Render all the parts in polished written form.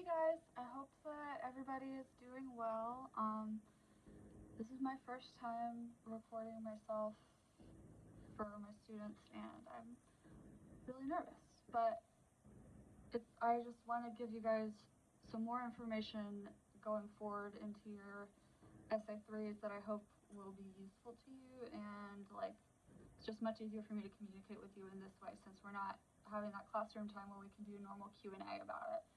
Hey guys, I hope that everybody is doing well. This is my first time recording myself for my students and I'm really nervous, but I just want to give you guys some more information going forward into your essay 3s that I hope will be useful to you, and it's just much easier for me to communicate with you in this way since we're not having that classroom time where we can do normal Q&A about it.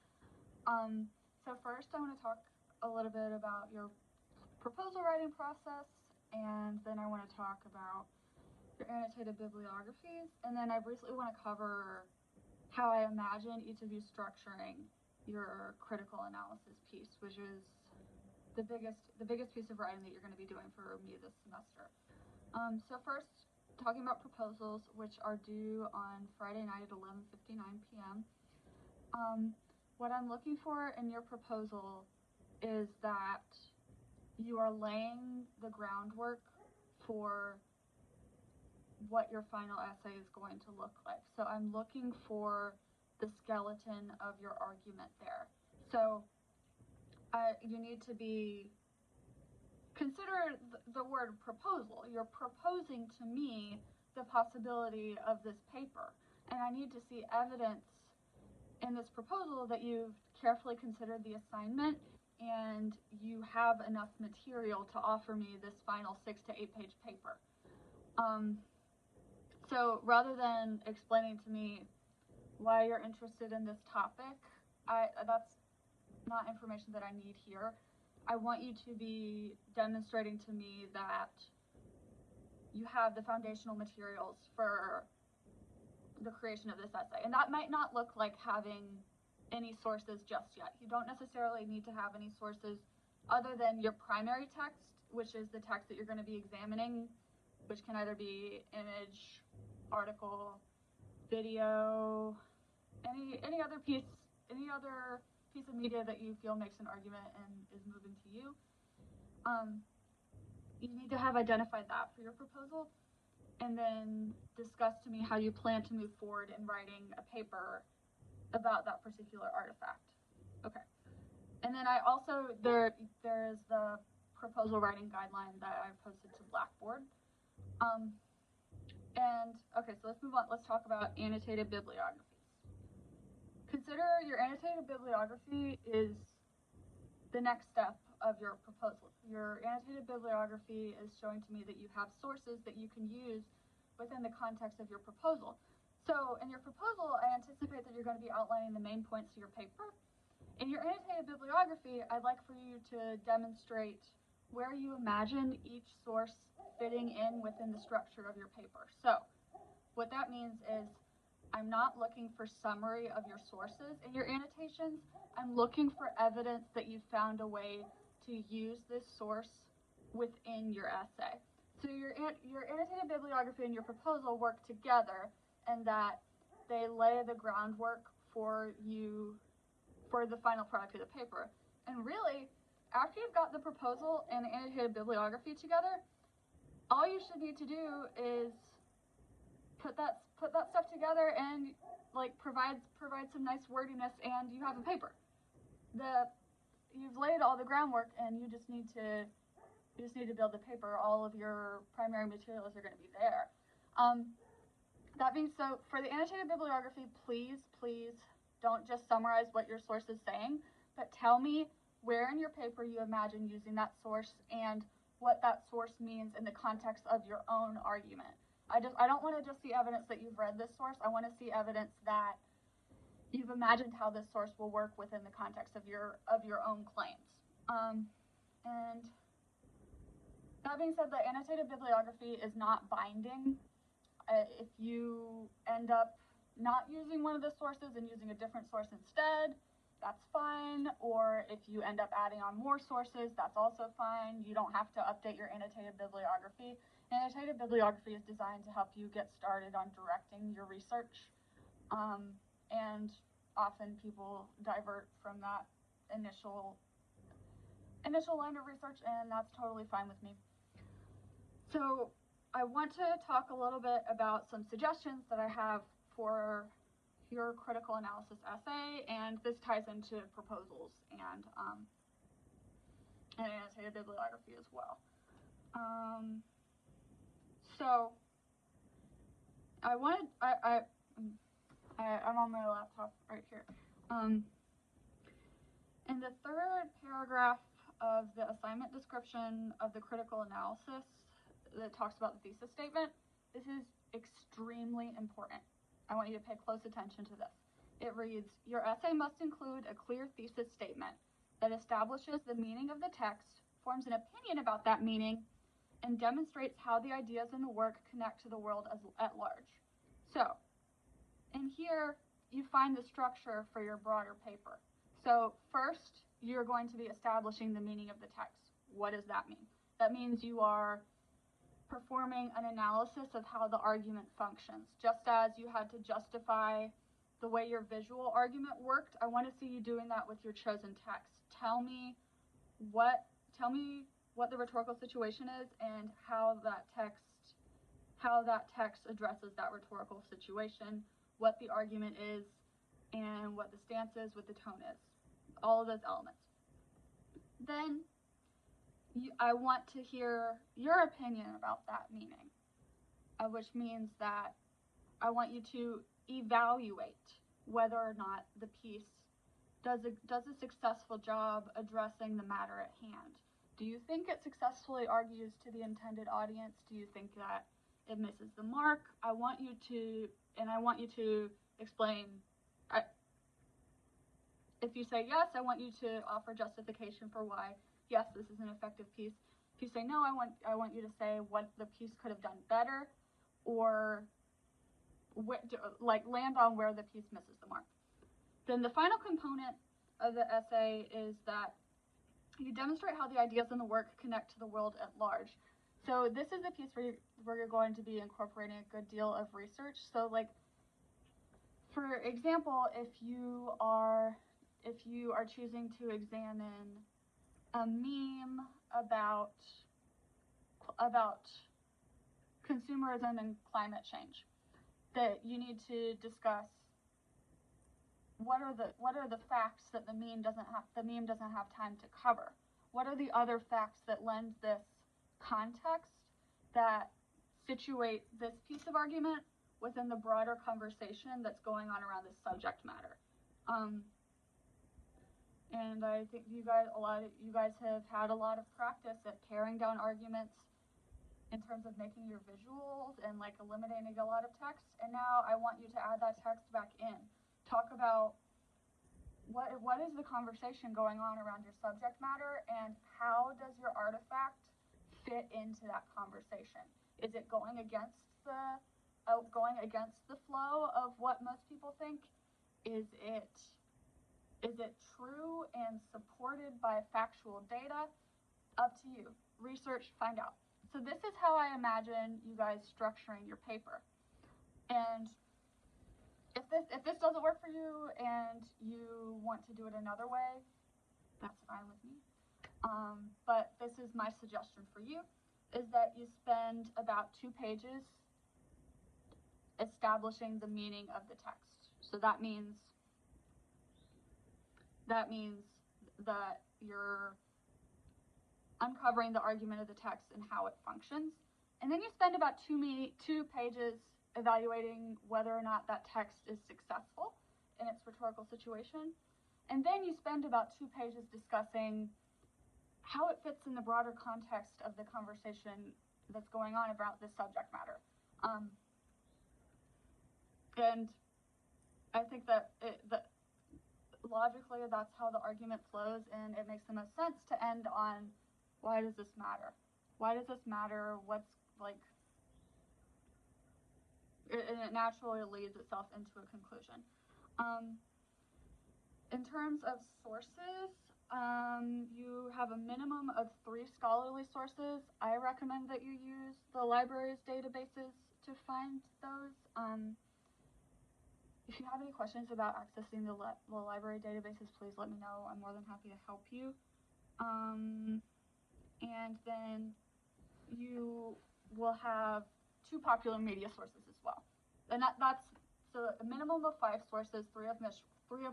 So first I want to talk a little bit about your proposal writing process, and then I want to talk about your annotated bibliographies, and then I briefly want to cover how I imagine each of you structuring your critical analysis piece, which is the biggest piece of writing that you're going to be doing for me this semester. So first, talking about proposals, which are due on Friday night at 11:59 p.m. What I'm looking for in your proposal is that you are laying the groundwork for what your final essay is going to look like. So I'm looking for the skeleton of your argument there. So you need to consider the word proposal. You're proposing to me the possibility of this paper, and I need to see evidence in this proposal that you've carefully considered the assignment and you have enough material to offer me this final 6 to 8 page paper. So rather than explaining to me why you're interested in this topic, that's not information that I need here. I want you to be demonstrating to me that you have the foundational materials for the creation of this essay. And that might not look like having any sources just yet. You don't necessarily need to have any sources other than your primary text, which is the text that you're going to be examining, which can either be image, article, video, any other piece of media that you feel makes an argument and is moving to you. You need to have identified that for your proposal, and then discuss to me how you plan to move forward in writing a paper about that particular artifact. Okay. And then I also, there is the proposal writing guideline that I posted to Blackboard. And okay, so let's move on. Let's talk about annotated bibliographies. Consider your annotated bibliography is the next step of your proposal. Your annotated bibliography is showing to me that you have sources that you can use within the context of your proposal. So in your proposal, I anticipate that you're going to be outlining the main points of your paper. In your annotated bibliography, I'd like for you to demonstrate where you imagine each source fitting in within the structure of your paper. So what that means is I'm not looking for summary of your sources in your annotations. I'm looking for evidence that you found a way to use this source within your essay. So your annotated bibliography and your proposal work together, and that they lay the groundwork for the final product of the paper. And really, after you've got the proposal and the annotated bibliography together, all you should need to do is put that stuff together and provide some nice wordiness, and you have a paper. You've laid all the groundwork, and you just need to build the paper. All of your primary materials are going to be there. That being so, for the annotated bibliography, please don't just summarize what your source is saying, but tell me where in your paper you imagine using that source and what that source means in the context of your own argument. I don't want to just see evidence that you've read this source. I want to see evidence that you've imagined how this source will work within the context of your own claims. And that being said, the annotated bibliography is not binding. If you end up not using one of the sources and using a different source instead, that's fine. Or if you end up adding on more sources, that's also fine. You don't have to update your annotated bibliography. Annotated bibliography is designed to help you get started on directing your research. And often people divert from that initial line of research, and that's totally fine with me. So I want to talk a little bit about some suggestions that I have for your critical analysis essay, and this ties into proposals and annotated bibliography as well. So I'm on my laptop right here. In the third paragraph of the assignment description of the critical analysis that talks about the thesis statement, this is extremely important. I want you to pay close attention to this. It reads, your essay must include a clear thesis statement that establishes the meaning of the text, forms an opinion about that meaning, and demonstrates how the ideas in the work connect to the world at large. So, in here, you find the structure for your broader paper. So first, you're going to be establishing the meaning of the text. What does that mean? That means you are performing an analysis of how the argument functions. Just as you had to justify the way your visual argument worked, I want to see you doing that with your chosen text. Tell me what the rhetorical situation is and how that text addresses that rhetorical situation, what the argument is, and what the stance is, what the tone is. All of those elements. Then I want to hear your opinion about that meaning, which means that I want you to evaluate whether or not the piece does a successful job addressing the matter at hand. Do you think it successfully argues to the intended audience? Do you think that it misses the mark? I want you to explain. If you say yes, I want you to offer justification for why yes, this is an effective piece. If you say no, I want you to say what the piece could have done better, or land on where the piece misses the mark. Then the final component of the essay is that you demonstrate how the ideas in the work connect to the world at large. So this is a piece where you're going to be incorporating a good deal of research. So like, for example, if you are choosing to examine a meme about consumerism and climate change, that you need to discuss what are the facts that the meme doesn't have time to cover. What are the other facts that lend this context, that situate this piece of argument within the broader conversation that's going on around this subject matter? And I think you guys have had a lot of practice at paring down arguments in terms of making your visuals and like eliminating a lot of text. And now I want you to add that text back in. Talk about what is the conversation going on around your subject matter, and how does your artifact fit into that conversation? Is it going against the flow of what most people think? Is it true and supported by factual data? Up to you. Research, find out. So this is how I imagine you guys structuring your paper. And if this doesn't work for you and you want to do it another way, that's fine with me. But this is my suggestion for you, is that you spend about 2 pages establishing the meaning of the text. So that means that you're uncovering the argument of the text and how it functions. And then you spend about 2 pages evaluating whether or not that text is successful in its rhetorical situation. And then you spend about 2 pages discussing how it fits in the broader context of the conversation that's going on about this subject matter. And I think that logically that's how the argument flows, and it makes the most sense to end on, why does this matter? Why does this matter? What's like, and it naturally leads itself into a conclusion. In terms of sources, you have a minimum of 3 scholarly sources. I recommend that you use the library's databases to find those. If you have any questions about accessing the library databases, please let me know. I'm more than happy to help you. And then you will have 2 popular media sources as well. And So a minimum of 5 sources, three of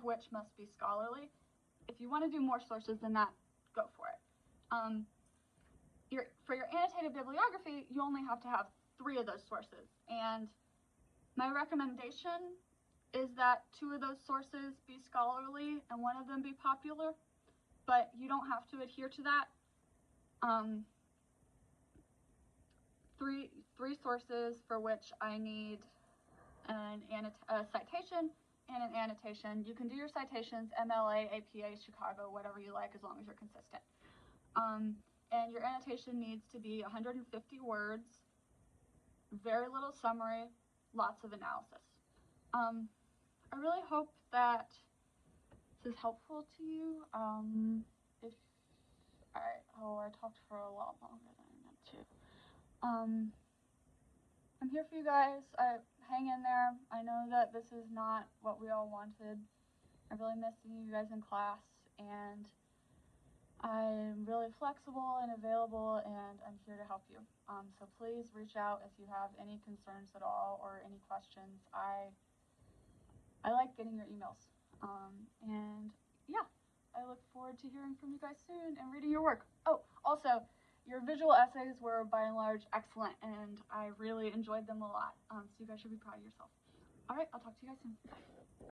which must be scholarly. If you want to do more sources than that, go for it. For your annotated bibliography, you only have to have 3 of those sources. And my recommendation is that 2 of those sources be scholarly and 1 of them be popular, but you don't have to adhere to that. Three sources for which I need a citation and an annotation. You can do your citations MLA, APA, Chicago, whatever you like, as long as you're consistent. And your annotation needs to be 150 words, very little summary, lots of analysis. I really hope that this is helpful to you. I talked for a lot longer than I meant to. I'm here for you guys. Hang in there. I know that this is not what we all wanted. I really miss seeing you guys in class, and I'm really flexible and available, and I'm here to help you. So please reach out if you have any concerns at all or any questions. I like getting your emails. And yeah, I look forward to hearing from you guys soon and reading your work. Oh, also, your visual essays were by and large excellent, and I really enjoyed them a lot. So you guys should be proud of yourself. All right, I'll talk to you guys soon. Bye.